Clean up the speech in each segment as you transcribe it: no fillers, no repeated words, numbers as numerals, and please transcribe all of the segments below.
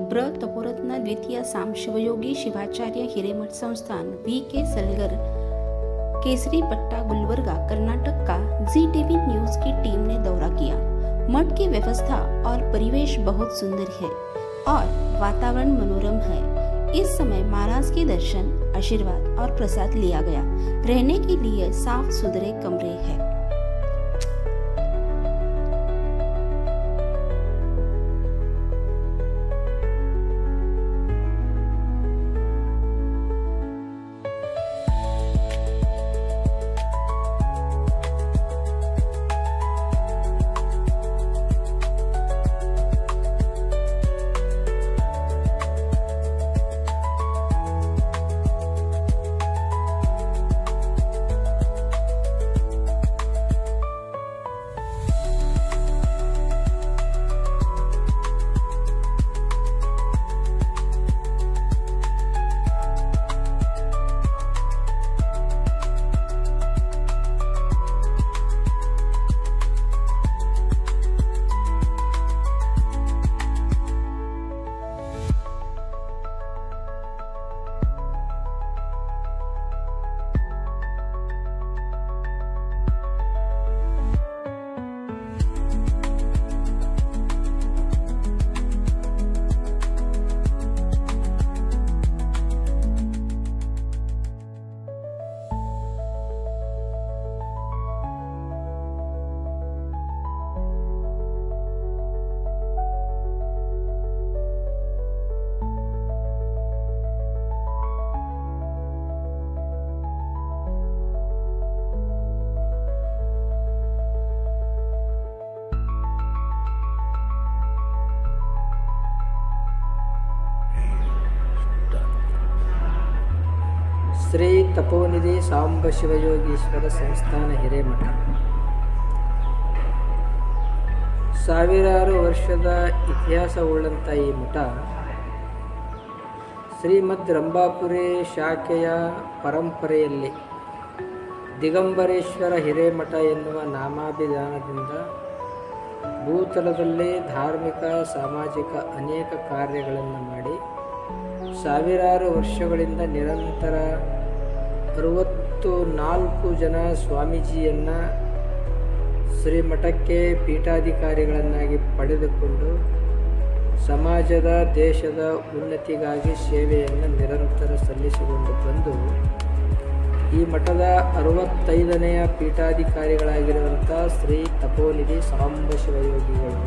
ब्र तपोरत्न द्वितीय साम शिवयोगी शिवाचार्य हिरेमठ संस्थान VK सलगर केसरी पट्टा गुलबर्गा कर्नाटक का ZTV न्यूज की टीम ने दौरा किया। मठ की व्यवस्था और परिवेश बहुत सुंदर है और वातावरण मनोरम है। इस समय महाराज के दर्शन, आशीर्वाद और प्रसाद लिया गया। रहने के लिए साफ सुथरे कमरे हैं। ಶ್ರೀ ತಪೋನಿಧಿ ಸಾಂಬ ಶಿವಯೋಗೀಶ್ವರ ಸಂಸ್ಥಾನ ಹಿರೇಮಠ ಸಾವಿರಾರು ವರ್ಷದ ಇತಿಹಾಸವುಳ್ಳಂಥ ಈ ಮಠ ಶ್ರೀಮದ್ ರಂಭಾಪುರಿ ಶಾಖೆಯ ಪರಂಪರೆಯಲ್ಲಿ ದಿಗಂಬರೇಶ್ವರ ಹಿರೇಮಠ ಎನ್ನುವ ನಾಮಾಭಿಧಾನದಿಂದ ಭೂತಲದಲ್ಲಿ ಧಾರ್ಮಿಕ ಸಾಮಾಜಿಕ ಅನೇಕ ಕಾರ್ಯಗಳನ್ನು ಮಾಡಿ ಸಾವಿರಾರು ವರ್ಷಗಳಿಂದ ನಿರಂತರ 64 ಜನ ಸ್ವಾಮೀಜಿಯನ್ನು ಶ್ರೀಮಠಕ್ಕೆ ಪೀಠಾಧಿಕಾರಿಗಳನ್ನಾಗಿ ಪಡೆದುಕೊಂಡು ಸಮಾಜದ ದೇಶದ ಉನ್ನತಿಗಾಗಿ ಸೇವೆಯನ್ನು ನಿರಂತರ ಸಲ್ಲಿಸಿಕೊಂಡು ಬಂದು ಈ ಮಠದ 65ನೆಯ ಪೀಠಾಧಿಕಾರಿಗಳಾಗಿರುವಂಥ ಶ್ರೀ ತಪೋನಿಧಿ ಸಾಂಬ ಶಿವಯೋಗಿಗಳು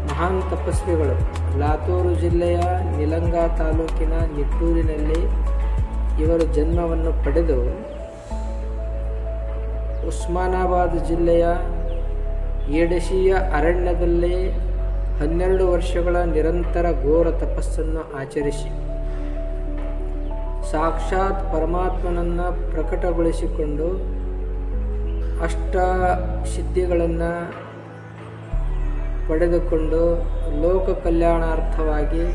ಮಹಾನ್ ತಪಸ್ವಿಗಳು ಲಾತೂರು ಜಿಲ್ಲೆಯ ನಿಲಂಗಾ ತಾಲೂಕಿನ ನಿಟ್ಟೂರಿನಲ್ಲಿ ಇವರು ಜನ್ಮವನ್ನು ಪಡೆದು ಉಸ್ಮಾನಾಬಾದ್ ಜಿಲ್ಲೆಯ ಏಡಶಿಯ ಅರಣ್ಯದಲ್ಲಿ 12 ವರ್ಷಗಳ ನಿರಂತರ ಘೋರ ತಪಸ್ಸನ್ನು ಆಚರಿಸಿ ಸಾಕ್ಷಾತ್ ಪರಮಾತ್ಮನನ್ನು ಪ್ರಕಟಗೊಳಿಸಿಕೊಂಡು ಅಷ್ಟ ಸಿದ್ಧಿಗಳನ್ನು ಪಡೆದುಕೊಂಡು ಲೋಕ ಕಲ್ಯಾಣಾರ್ಥವಾಗಿ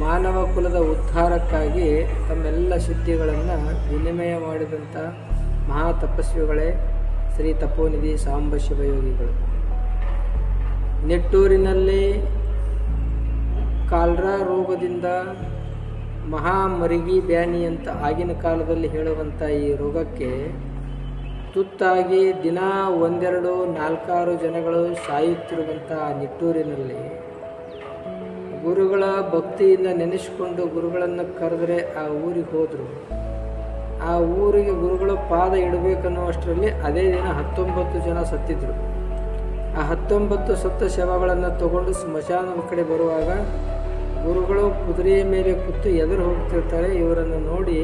ಮಾನವ ಕುಲದ ಉದ್ಧಾರಕ್ಕಾಗಿ ತಮ್ಮೆಲ್ಲ ಸಿದ್ಧಿಗಳನ್ನು ವಿನಿಮಯ ಮಾಡಿದಂಥ ಮಹಾ ತಪಸ್ವಿಗಳೇ ಶ್ರೀ ತಪೋನಿಧಿ ಸಾಂಬ ಶಿವಯೋಗಿಗಳು. ನಿಟ್ಟೂರಿನಲ್ಲಿ ಕಾಲ್ರಾ ರೋಗದಿಂದ ಮಹಾಮರಿಗಿ ಬ್ಯಾನಿ ಅಂತ ಆಗಿನ ಕಾಲದಲ್ಲಿ ಹೇಳುವಂಥ ಈ ರೋಗಕ್ಕೆ ತುತ್ತಾಗಿ ದಿನ 1-2-4 ಜನಗಳು ಸಾಯುತ್ತಿರುವಂಥ ನಿಟ್ಟೂರಿನಲ್ಲಿ ಗುರುಗಳ ಭಕ್ತಿಯಿಂದ ನೆನೆಸಿಕೊಂಡು ಗುರುಗಳನ್ನು ಕರೆದರೆ ಆ ಊರಿಗೆ ಹೋದರು. ಆ ಊರಿಗೆ ಗುರುಗಳ ಪಾದ ಇಡಬೇಕನ್ನೋ ಅಷ್ಟರಲ್ಲಿ ಅದೇ ದಿನ 19 ಜನ ಸತ್ತಿದ್ರು. ಆ 19 ಸತ್ತ ಶವಗಳನ್ನು ತಗೊಂಡು ಸ್ಮಶಾನದ ಕಡೆ ಬರುವಾಗ ಗುರುಗಳು ಕುದುರೆಯ ಮೇಲೆ ಕೂತು ಎದುರು ಹೋಗ್ತಿರ್ತಾರೆ. ಇವರನ್ನು ನೋಡಿ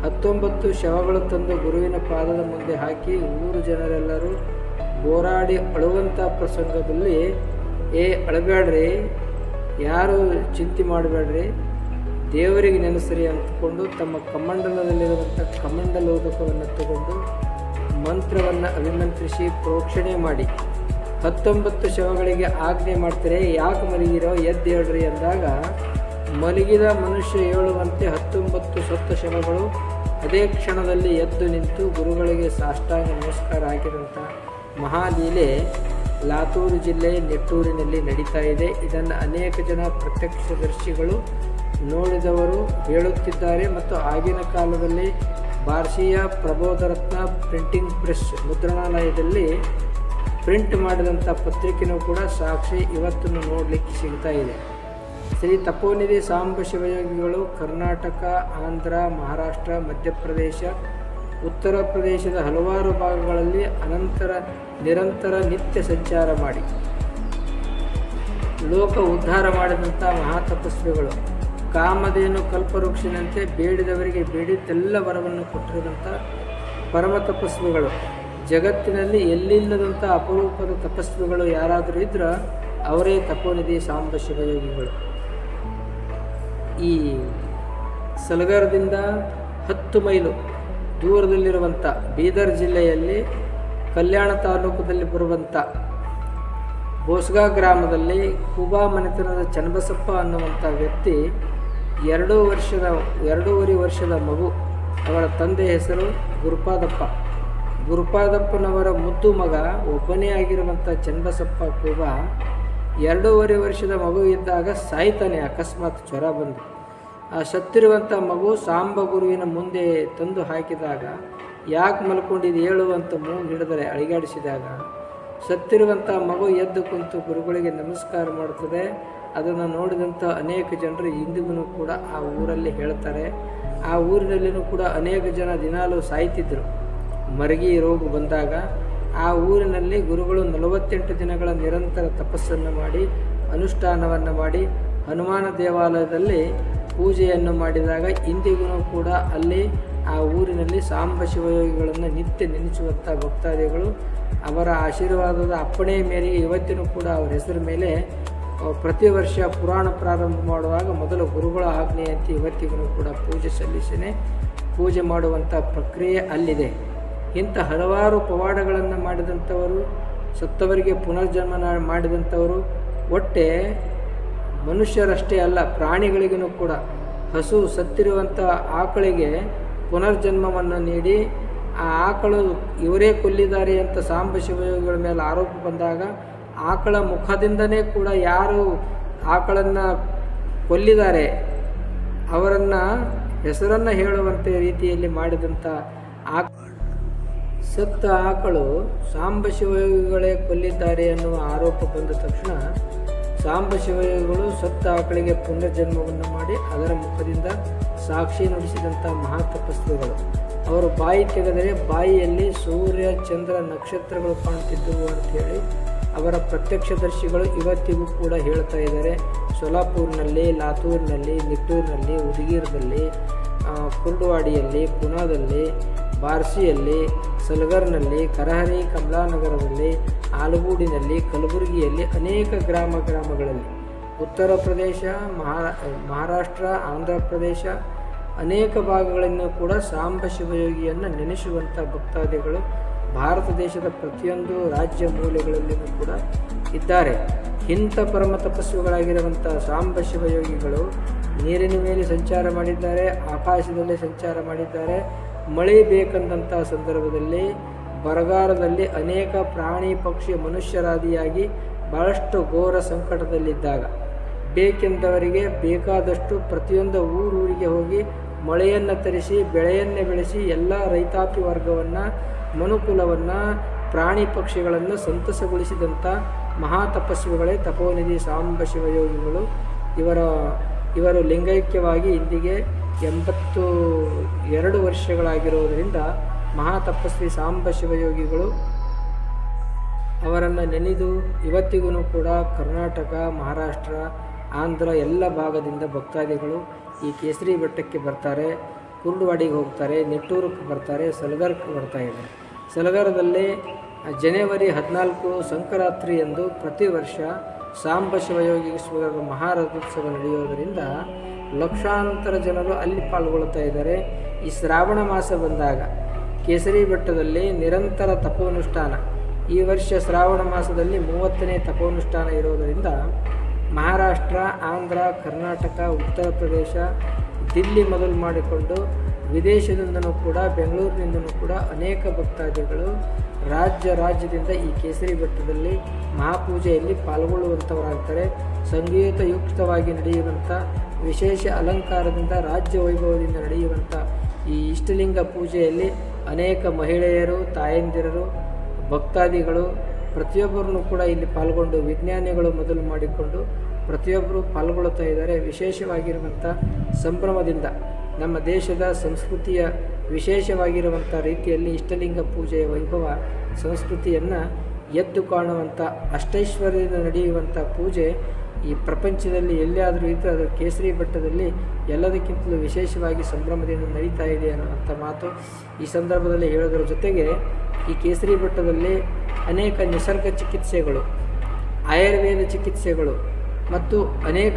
19 ಶವಗಳು ತಂದು ಗುರುವಿನ ಪಾದದ ಮುಂದೆ ಹಾಕಿ ಊರು ಜನರೆಲ್ಲರೂ ಹೋರಾಡಿ ಅಳುವಂಥ ಪ್ರಸಂಗದಲ್ಲಿ ಅಳಬೇಡ್ರಿ, ಯಾರು ಚಿಂತೆ ಮಾಡಬೇಡ್ರಿ, ದೇವರಿಗೆ ನೆನೆಸ್ರಿ ಅಂದ್ಕೊಂಡು ತಮ್ಮ ಕಮಂಡಲದಲ್ಲಿರುವಂಥ ಕಮಂಡಲೋದಕವನ್ನು ತಗೊಂಡು ಮಂತ್ರವನ್ನು ಅಭಿಮಂತ್ರಿಸಿ ಪ್ರೋಕ್ಷಣೆ ಮಾಡಿ 19 ಶವಗಳಿಗೆ ಆಜ್ಞೆ ಮಾಡ್ತಾರೆ. ಯಾಕೆ ಮಲಗಿರೋ, ಎದ್ದು ಹೇಳ್ರಿ ಅಂದಾಗ ಮಲಗಿದ ಮನುಷ್ಯ ಹೇಳುವಂತೆ 19 ಸತ್ತ ಶವಗಳು ಅದೇ ಕ್ಷಣದಲ್ಲಿ ಎದ್ದು ನಿಂತು ಗುರುಗಳಿಗೆ ಸಾಷ್ಟಾಂಗ ನಮಸ್ಕಾರ ಹಾಕಿದಂಥ ಮಹಾಲೀಲೆ ಲಾತೂರು ಜಿಲ್ಲೆ ನಿಟ್ಟೂರಿನಲ್ಲಿ ನಡೀತಾ ಇದೆ. ಇದನ್ನು ಅನೇಕ ಜನ ಪ್ರತ್ಯಕ್ಷದರ್ಶಿಗಳು ನೋಡಿದವರು ಹೇಳುತ್ತಿದ್ದಾರೆ. ಮತ್ತು ಆಗಿನ ಕಾಲದಲ್ಲಿ ಬಾರ್ಷಿಯ ಪ್ರಬೋಧರತ್ನ ಪ್ರಿಂಟಿಂಗ್ ಪ್ರೆಸ್ ಮುದ್ರಣಾಲಯದಲ್ಲಿ ಪ್ರಿಂಟ್ ಮಾಡಿದಂಥ ಪತ್ರಿಕೆಯೂ ಕೂಡ ಸಾಕ್ಷಿ ಇವತ್ತನ್ನು ನೋಡಲಿಕ್ಕೆ ಸಿಗ್ತಾ ಇದೆ. ಶ್ರೀ ತಪೋನಿಧಿ ಸಾಂಬ ಶಿವಯೋಗಿಗಳು ಕರ್ನಾಟಕ, ಆಂಧ್ರ, ಮಹಾರಾಷ್ಟ್ರ, ಮಧ್ಯಪ್ರದೇಶ, ಉತ್ತರ ಪ್ರದೇಶದ ಹಲವಾರು ಭಾಗಗಳಲ್ಲಿ ನಿರಂತರ ನಿತ್ಯ ಸಂಚಾರ ಮಾಡಿ ಲೋಕ ಉದ್ಧಾರ ಮಾಡಿದಂಥ ಮಹಾತಪಸ್ವಿಗಳು, ಕಾಮಧೇನು ಕಲ್ಪವೃಕ್ಷನಂತೆ ಬೇಡಿದವರಿಗೆ ಬೇಡಿದ್ದೆಲ್ಲ ವರವನ್ನು ಕೊಟ್ಟಿರುವಂಥ ಪರಮ ತಪಸ್ವಿಗಳು. ಜಗತ್ತಿನಲ್ಲಿ ಎಲ್ಲಿಲ್ಲದಂಥ ಅಪರೂಪದ ತಪಸ್ವಿಗಳು ಯಾರಾದರೂ ಇದ್ರೆ ಅವರೇ ತಪೋನಿಧಿ ಸಾಂಬ ಶಿವಯೋಗಿಗಳು. ಈ ಸಲಗರದಿಂದ 10 ಮೈಲು ದೂರದಲ್ಲಿರುವಂಥ ಬೀದರ್ ಜಿಲ್ಲೆಯಲ್ಲಿ ಕಲ್ಯಾಣ ತಾಲೂಕದಲ್ಲಿ ಬರುವಂಥ ಬೋಸ್ಗಾ ಗ್ರಾಮದಲ್ಲಿ ಕುಬಾ ಮನೆತನದ ಚನ್ನಬಸಪ್ಪ ಅನ್ನುವಂಥ ವ್ಯಕ್ತಿ 2.5 ವರ್ಷದ ಮಗು, ಅವರ ತಂದೆ ಹೆಸರು ಗುರುಪಾದಪ್ಪನವರ ಮುದ್ದು ಮಗ ಒಬ್ಬನೇ ಆಗಿರುವಂಥ ಚನ್ನಬಸಪ್ಪ ಕುಬಾ 2.5 ವರ್ಷದ ಮಗು ಇದ್ದಾಗ ಸಾಯ್ತಾನೆ. ಅಕಸ್ಮಾತ್ ಜ್ವರ ಬಂದು ಆ ಸತ್ತಿರುವಂಥ ಮಗು ಸಾಂಬ ಗುರುವಿನ ಮುಂದೆ ತಂದು ಹಾಕಿದಾಗ ಯಾಕೆ ಮಲ್ಕೊಂಡಿದ್ದು ಹೇಳು ಅಂತ ಮೂಗು ಹಿಡಿದರೆ ಅಳಿಗಾಡಿಸಿದಾಗ ಸತ್ತಿರುವಂಥ ಮಗು ಎದ್ದು ಕುಂತು ಗುರುಗಳಿಗೆ ನಮಸ್ಕಾರ ಮಾಡ್ತದೆ. ಅದನ್ನು ನೋಡಿದಂಥ ಅನೇಕ ಜನರು ಇಂದಿಗೂ ಕೂಡ ಆ ಊರಲ್ಲಿ ಹೇಳ್ತಾರೆ. ಆ ಊರಿನಲ್ಲಿಯೂ ಕೂಡ ಅನೇಕ ಜನ ದಿನಾಲೂ ಸಾಯ್ತಿದ್ದರು. ಮರಗಿ ರೋಗ ಬಂದಾಗ ಆ ಊರಿನಲ್ಲಿ ಗುರುಗಳು 48 ದಿನಗಳ ನಿರಂತರ ತಪಸ್ಸನ್ನು ಮಾಡಿ ಅನುಷ್ಠಾನವನ್ನು ಮಾಡಿ ಹನುಮಾನ ದೇವಾಲಯದಲ್ಲಿ ಪೂಜೆಯನ್ನು ಮಾಡಿದಾಗ ಇಂದಿಗೂ ಕೂಡ ಅಲ್ಲಿ ಆ ಊರಿನಲ್ಲಿ ಸಾಂಬ ಶಿವಯೋಗಿಗಳನ್ನು ನಿತ್ಯ ನೆನೆಸುವಂಥ ಭಕ್ತಾದಿಗಳು ಅವರ ಆಶೀರ್ವಾದದ ಅಪ್ಪಣೆ ಮೇರೆಗೆ ಇವತ್ತಿನೂ ಕೂಡ ಅವರ ಹೆಸರ ಮೇಲೆ ಪ್ರತಿ ವರ್ಷ ಪುರಾಣ ಪ್ರಾರಂಭ ಮಾಡುವಾಗ ಮೊದಲು ಗುರುಗಳ ಆಜ್ಞೆಯಂತೆ ಇವತ್ತಿಗೂ ಕೂಡ ಪೂಜೆ ಸಲ್ಲಿಸಿನೇ ಪೂಜೆ ಮಾಡುವಂಥ ಪ್ರಕ್ರಿಯೆ ಅಲ್ಲಿದೆ. ಇಂಥ ಹಲವಾರು ಪವಾಡಗಳನ್ನು ಮಾಡಿದಂಥವರು, ಸತ್ತವರಿಗೆ ಪುನರ್ಜನ್ಮ ಮಾಡಿದಂಥವರು, ಒಟ್ಟೆ ಮನುಷ್ಯರಷ್ಟೇ ಅಲ್ಲ ಪ್ರಾಣಿಗಳಿಗೂ ಕೂಡ ಹಸು ಸತ್ತಿರುವಂಥ ಆಕಳಿಗೆ ಪುನರ್ಜನ್ಮವನ್ನು ನೀಡಿ ಆ ಆಕಳು ಇವರೇ ಕೊಲ್ಲಿದ್ದಾರೆ ಅಂತ ಸಾಂಬ ಶಿವಯೋಗಿಗಳ ಮೇಲೆ ಆರೋಪ ಬಂದಾಗ ಆಕಳ ಮುಖದಿಂದನೇ ಕೂಡ ಯಾರು ಆಕಳನ್ನು ಕೊಲ್ಲಿದ್ದಾರೆ ಅವರನ್ನು ಹೆಸರನ್ನು ಹೇಳುವಂಥ ರೀತಿಯಲ್ಲಿ ಮಾಡಿದಂಥ ಸತ್ತ ಆಕಳು ಸಾಂಬ ಶಿವಯೋಗಿಗಳೇ ಕೊಲ್ಲಿದ್ದಾರೆ ಅನ್ನುವ ಆರೋಪ ಬಂದ ತಕ್ಷಣ ಸಾಂಬ ಶಿವಯೋಗಿಗಳು ಸತ್ತ ಆಕಳಿಗೆ ಪುನರ್ಜನ್ಮವನ್ನು ಮಾಡಿ ಅದರ ಮುಖದಿಂದ ಸಾಕ್ಷಿ ನುಡಿಸಿದಂಥ ಮಹಾತಪಸ್ವಿಗಳು. ಅವರು ಬಾಯಿ ತೆಗೆದರೆ ಬಾಯಿಯಲ್ಲಿ ಸೂರ್ಯ, ಚಂದ್ರ, ನಕ್ಷತ್ರಗಳು ಕಾಣ್ತಿದ್ದವು ಅಂಥೇಳಿ ಅವರ ಪ್ರತ್ಯಕ್ಷದರ್ಶಿಗಳು ಇವತ್ತಿಗೂ ಕೂಡ ಹೇಳ್ತಾ ಇದ್ದಾರೆ. ಸೊಲಾಪುರ್ನಲ್ಲಿ, ಲಾತೂರಿನಲ್ಲಿ, ನಿಟ್ಟೂರಿನಲ್ಲಿ, ಉದಗೀರದಲ್ಲಿ, ಕುರ್ಡವಾಡಿಯಲ್ಲಿ, ಪುನಾದಲ್ಲಿ, ಬಾರ್ಸಿಯಲ್ಲಿ, ಸಲಗರ್ನಲ್ಲಿ, ಕರಹರಿ, ಕಮಲಾನಗರದಲ್ಲಿ, ಆಲಗೂಡಿನಲ್ಲಿ, ಕಲಬುರಗಿಯಲ್ಲಿ ಅನೇಕ ಗ್ರಾಮಗಳಲ್ಲಿ ಉತ್ತರ ಪ್ರದೇಶ, ಮಹಾರಾಷ್ಟ್ರ, ಆಂಧ್ರ ಪ್ರದೇಶ ಅನೇಕ ಭಾಗಗಳನ್ನು ಕೂಡ ಸಾಂಬ ಶಿವಯೋಗಿಯನ್ನು ನೆನೆಸುವಂಥ ಭಕ್ತಾದಿಗಳು ಭಾರತ ದೇಶದ ಪ್ರತಿಯೊಂದು ರಾಜ್ಯ ಮೂಲೆಗಳಲ್ಲಿಯೂ ಕೂಡ ಇದ್ದಾರೆ. ಇಂಥ ಪರಮ ತಪಸ್ವಿಗಳಾಗಿರುವಂಥ ಸಾಂಬ ಶಿವಯೋಗಿಗಳು ನೀರಿನ ಮೇಲೆ ಸಂಚಾರ ಮಾಡಿದ್ದಾರೆ, ಆಕಾಶದಲ್ಲಿ ಸಂಚಾರ ಮಾಡಿದ್ದಾರೆ. ಮಳೆ ಬೇಕಂದಂಥ ಸಂದರ್ಭದಲ್ಲಿ ಬರಗಾಲದಲ್ಲಿ ಅನೇಕ ಪ್ರಾಣಿ ಪಕ್ಷಿ ಮನುಷ್ಯರಾದಿಯಾಗಿ ಭಾಳಷ್ಟು ಘೋರ ಸಂಕಟದಲ್ಲಿದ್ದಾಗ ಬೇಕೆಂದವರಿಗೆ ಬೇಕಾದಷ್ಟು ಪ್ರತಿಯೊಂದು ಊರಿಗೆ ಹೋಗಿ ಮಳೆಯನ್ನು ತರಿಸಿ ಬೆಳೆಯನ್ನೇ ಬೆಳೆಸಿ ಎಲ್ಲ ರೈತಾಪಿ ವರ್ಗವನ್ನು, ಮನುಕುಲವನ್ನು, ಪ್ರಾಣಿ ಪಕ್ಷಿಗಳನ್ನು ಸಂತಸಗೊಳಿಸಿದಂಥ ಮಹಾತಪಸ್ವಿಗಳೇ ತಪೋನಿಧಿ ಸಾಂಬ ಶಿವಯೋಗಿಗಳು. ಇವರು ಲಿಂಗೈಕ್ಯವಾಗಿ ಇಂದಿಗೆ 82 ವರ್ಷಗಳಾಗಿರುವುದರಿಂದ ಮಹಾತಪಸ್ವಿ ಸಾಂಬ ಶಿವಯೋಗಿಗಳು ಅವರನ್ನು ನೆನೆದು ಇವತ್ತಿಗೂ ಕೂಡ ಕರ್ನಾಟಕ, ಮಹಾರಾಷ್ಟ್ರ, ಆಂಧ್ರ ಎಲ್ಲ ಭಾಗದಿಂದ ಭಕ್ತಾದಿಗಳು ಈ ಕೇಸರಿ ಬೆಟ್ಟಕ್ಕೆ ಬರ್ತಾರೆ, ಕುರ್ಡವಾಡಿಗೆ ಹೋಗ್ತಾರೆ, ನಿಟ್ಟೂರಕ್ಕೆ ಬರ್ತಾರೆ, ಸಲಗರಕ್ಕೆ ಬರ್ತಾ ಇದ್ದಾರೆ. ಸಲಗರದಲ್ಲಿ ಜನವರಿ 14 ಸಂಕ್ರಾಂತಿ ಎಂದು ಪ್ರತಿ ವರ್ಷ ಸಾಂಬ ಶಿವಯೋಗೀಶ್ವರರ ಮಹಾರಥೋತ್ಸವ ನಡೆಯುವುದರಿಂದ ಲಕ್ಷಾಂತರ ಜನರು ಅಲ್ಲಿ ಪಾಲ್ಗೊಳ್ತಾ ಇದ್ದಾರೆ. ಈ ಶ್ರಾವಣ ಮಾಸ ಬಂದಾಗ ಕೇಸರಿ ಬೆಟ್ಟದಲ್ಲಿ ನಿರಂತರ ತಪೋನುಷ್ಠಾನ, ಈ ವರ್ಷ ಶ್ರಾವಣ ಮಾಸದಲ್ಲಿ 30ನೇ ತಪೋನುಷ್ಠಾನ ಇರೋದರಿಂದ ಮಹಾರಾಷ್ಟ್ರ, ಆಂಧ್ರ, ಕರ್ನಾಟಕ, ಉತ್ತರ ಪ್ರದೇಶ, ದಿಲ್ಲಿ ಮೊದಲು ಮಾಡಿಕೊಂಡು ವಿದೇಶದಿಂದನೂ ಕೂಡ ಬೆಂಗಳೂರಿನಿಂದನೂ ಕೂಡ ಅನೇಕ ಭಕ್ತಾದಿಗಳು ರಾಜ್ಯದಿಂದ ಈ ಕೇಸರಿ ಬೆಟ್ಟದಲ್ಲಿ ಮಹಾಪೂಜೆಯಲ್ಲಿ ಪಾಲ್ಗೊಳ್ಳುವಂಥವರಾಗ್ತಾರೆ. ಸಂಗೀತಯುಕ್ತವಾಗಿ ನಡೆಯುವಂಥ ವಿಶೇಷ ಅಲಂಕಾರದಿಂದ ರಾಜ್ಯ ವೈಭವದಿಂದ ನಡೆಯುವಂಥ ಈ ಇಷ್ಟಲಿಂಗ ಪೂಜೆಯಲ್ಲಿ ಅನೇಕ ಮಹಿಳೆಯರು, ತಾಯಂದಿರರು, ಭಕ್ತಾದಿಗಳು ಪ್ರತಿಯೊಬ್ಬರನ್ನು ಕೂಡ ಇಲ್ಲಿ ಪಾಲ್ಗೊಂಡು ವಿಜ್ಞಾನಿಗಳು ಮೊದಲು ಮಾಡಿಕೊಂಡು ಪ್ರತಿಯೊಬ್ಬರು ಪಾಲ್ಗೊಳ್ಳುತ್ತಾ ಇದ್ದಾರೆ. ವಿಶೇಷವಾಗಿರುವಂಥ ಸಂಭ್ರಮದಿಂದ ನಮ್ಮ ದೇಶದ ಸಂಸ್ಕೃತಿಯ ವಿಶೇಷವಾಗಿರುವಂಥ ರೀತಿಯಲ್ಲಿ ಇಷ್ಟಲಿಂಗ ಪೂಜೆಯ ವೈಭವ ಸಂಸ್ಕೃತಿಯನ್ನು ಎದ್ದು ಕಾಣುವಂಥ ಅಷ್ಟೈಶ್ವರ್ಯದಿಂದ ನಡೆಯುವಂಥ ಪೂಜೆ ಈ ಪ್ರಪಂಚದಲ್ಲಿ ಎಲ್ಲಿಯಾದರೂ ಇದ್ದರೆ ಅದು ಕೇಸರಿ ಬೆಟ್ಟದಲ್ಲಿ ಎಲ್ಲದಕ್ಕಿಂತಲೂ ವಿಶೇಷವಾಗಿ ಸಂಭ್ರಮದಿಂದ ನಡೀತಾ ಇದೆ ಅನ್ನುವಂಥ ಮಾತು ಈ ಸಂದರ್ಭದಲ್ಲಿ ಹೇಳೋದರ ಜೊತೆಗೆ ಈ ಕೇಸರಿ ಬೆಟ್ಟದಲ್ಲಿ ಅನೇಕ ನಿಸರ್ಗ ಚಿಕಿತ್ಸೆಗಳು, ಆಯುರ್ವೇದ ಚಿಕಿತ್ಸೆಗಳು ಮತ್ತು ಅನೇಕ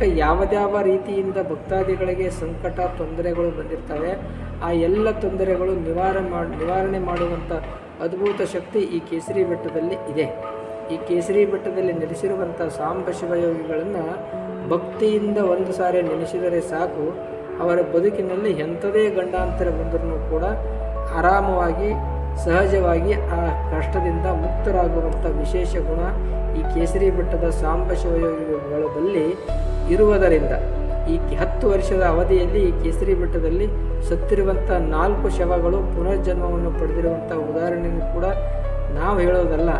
ಯಾವ ರೀತಿಯಿಂದ ಭಕ್ತಾದಿಗಳಿಗೆ ಸಂಕಟ ತೊಂದರೆಗಳು ಬಂದಿರ್ತವೆ ಆ ಎಲ್ಲ ತೊಂದರೆಗಳು ನಿವಾರಣೆ ಮಾಡುವಂಥ ಅದ್ಭುತ ಶಕ್ತಿ ಈ ಕೇಸರಿ ಬೆಟ್ಟದಲ್ಲಿ ಇದೆ. ಈ ಕೇಸರಿ ಬೆಟ್ಟದಲ್ಲಿ ನೆಲೆಸಿರುವಂಥ ಸಾಂಬ ಶಿವಯೋಗಿಗಳನ್ನು ಭಕ್ತಿಯಿಂದ ಒಂದು ಸಾರಿ ನೆನೆಸಿದರೆ ಸಾಕು, ಅವರ ಬದುಕಿನಲ್ಲಿ ಎಂಥದೇ ಗಂಡಾಂತರ ಬಂದರೂ ಕೂಡ ಆರಾಮವಾಗಿ ಸಹಜವಾಗಿ ಆ ಕಷ್ಟದಿಂದ ಮುಕ್ತರಾಗುವಂಥ ವಿಶೇಷ ಗುಣ ಈ ಕೇಸರಿ ಬೆಟ್ಟದ ಸಾಂಬ ಶಿವಯೋಗಿಗಳಲ್ಲಿ ಇರುವುದರಿಂದ ಈ 10 ವರ್ಷದ ಅವಧಿಯಲ್ಲಿ ಈ ಕೇಸರಿ ಬೆಟ್ಟದಲ್ಲಿ ಸತ್ತಿರುವಂಥ 4 ಶವಗಳು ಪುನರ್ಜನ್ಮವನ್ನು ಪಡೆದಿರುವಂಥ ಉದಾಹರಣೆಯನ್ನು ಕೂಡ ನಾವು ಹೇಳೋದಲ್ಲ,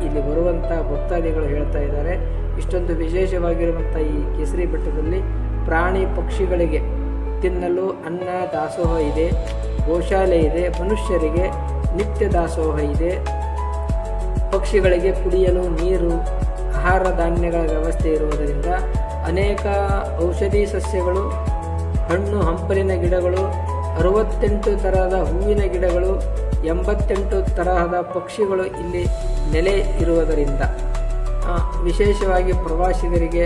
ಇಲ್ಲಿ ಬರುವಂಥ ಭಕ್ತಾದಿಗಳು ಹೇಳ್ತಾ ಇದ್ದಾರೆ. ಇಷ್ಟೊಂದು ವಿಶೇಷವಾಗಿರುವಂಥ ಈ ಕೇಸರಿ ಬೆಟ್ಟದಲ್ಲಿ ಪ್ರಾಣಿ ಪಕ್ಷಿಗಳಿಗೆ ತಿನ್ನಲು ಅನ್ನ ದಾಸೋಹ ಇದೆ, ಗೋಶಾಲೆ ಇದೆ, ಮನುಷ್ಯರಿಗೆ ನಿತ್ಯ ದಾಸೋಹ ಇದೆ, ಪಕ್ಷಿಗಳಿಗೆ ಕುಡಿಯಲು ನೀರು, ಆಹಾರ ಧಾನ್ಯಗಳ ವ್ಯವಸ್ಥೆ ಇರುವುದರಿಂದ ಅನೇಕ ಔಷಧಿ ಸಸ್ಯಗಳು, ಹಣ್ಣು ಹಂಪಲಿನ ಗಿಡಗಳು, 68 ತರಹದ ಹೂವಿನ ಗಿಡಗಳು, 88 ತರಹದ ಪಕ್ಷಿಗಳು ಇಲ್ಲಿ ನೆಲೆ ಇರುವುದರಿಂದ ವಿಶೇಷವಾಗಿ ಪ್ರವಾಸಿಗರಿಗೆ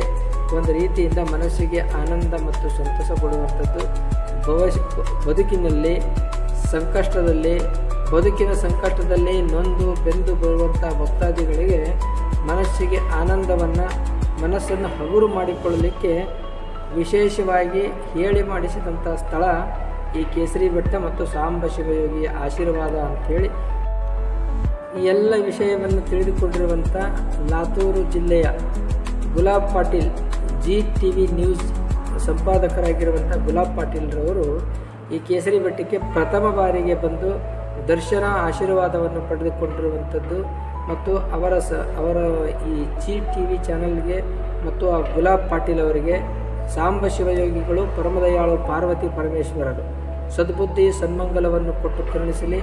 ಒಂದು ರೀತಿಯಿಂದ ಮನಸ್ಸಿಗೆ ಆನಂದ ಮತ್ತು ಸಂತಸ ಕೊಡುವಂಥದ್ದು. ಬದುಕಿನ ಸಂಕಷ್ಟದಲ್ಲಿ ನೊಂದು ಬೆಂದು ಬರುವಂಥ ಭಕ್ತಾದಿಗಳಿಗೆ ಮನಸ್ಸಿಗೆ ಆನಂದವನ್ನು, ಮನಸ್ಸನ್ನು ಹಗುರು ಮಾಡಿಕೊಳ್ಳಲಿಕ್ಕೆ ವಿಶೇಷವಾಗಿ ಹೇಳಿ ಮಾಡಿಸಿದಂಥ ಸ್ಥಳ ಈ ಕೇಸರಿ ಬೆಟ್ಟ ಮತ್ತು ಸಾಂಬ ಶಿವಯೋಗಿಯ ಆಶೀರ್ವಾದ ಅಂಥೇಳಿ ಈ ಎಲ್ಲ ವಿಷಯವನ್ನು ತಿಳಿದುಕೊಂಡಿರುವಂಥ ಲಾತೂರು ಜಿಲ್ಲೆಯ ಗುಲಾಬ್ ಪಾಟೀಲ್ GTV ನ್ಯೂಸ್ ಸಂಪಾದಕರಾಗಿರುವಂಥ ಗುಲಾಬ್ ಪಾಟೀಲ್ರವರು ಈ ಕೇಸರಿ ಬೆಟ್ಟಕ್ಕೆ ಪ್ರಥಮ ಬಾರಿಗೆ ಬಂದು ದರ್ಶನ ಆಶೀರ್ವಾದವನ್ನು ಪಡೆದುಕೊಂಡಿರುವಂಥದ್ದು ಮತ್ತು ಅವರ ಈ GTV ಚಾನಲ್ಗೆ ಮತ್ತು ಆ ಗುಲಾಬ್ ಪಾಟೀಲ್ ಅವರಿಗೆ ಸಾಂಬ ಶಿವಯೋಗಿಗಳು ಪರಮದಯಾಳು ಪಾರ್ವತಿ ಪರಮೇಶ್ವರರು ಸದ್ಬುದ್ಧಿ ಸನ್ಮಂಗಲವನ್ನು ಕೊಟ್ಟು ಕರುಣಿಸಲಿ,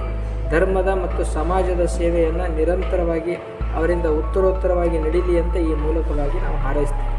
ಧರ್ಮದ ಮತ್ತು ಸಮಾಜದ ಸೇವೆಯನ್ನು ನಿರಂತರವಾಗಿ ಅವರಿಂದ ಉತ್ತರೋತ್ತರವಾಗಿ ನಡೀಲಿ ಅಂತ ಈ ಮೂಲಕವಾಗಿ ನಾವು ಹಾರೈಸ್ತೇವೆ.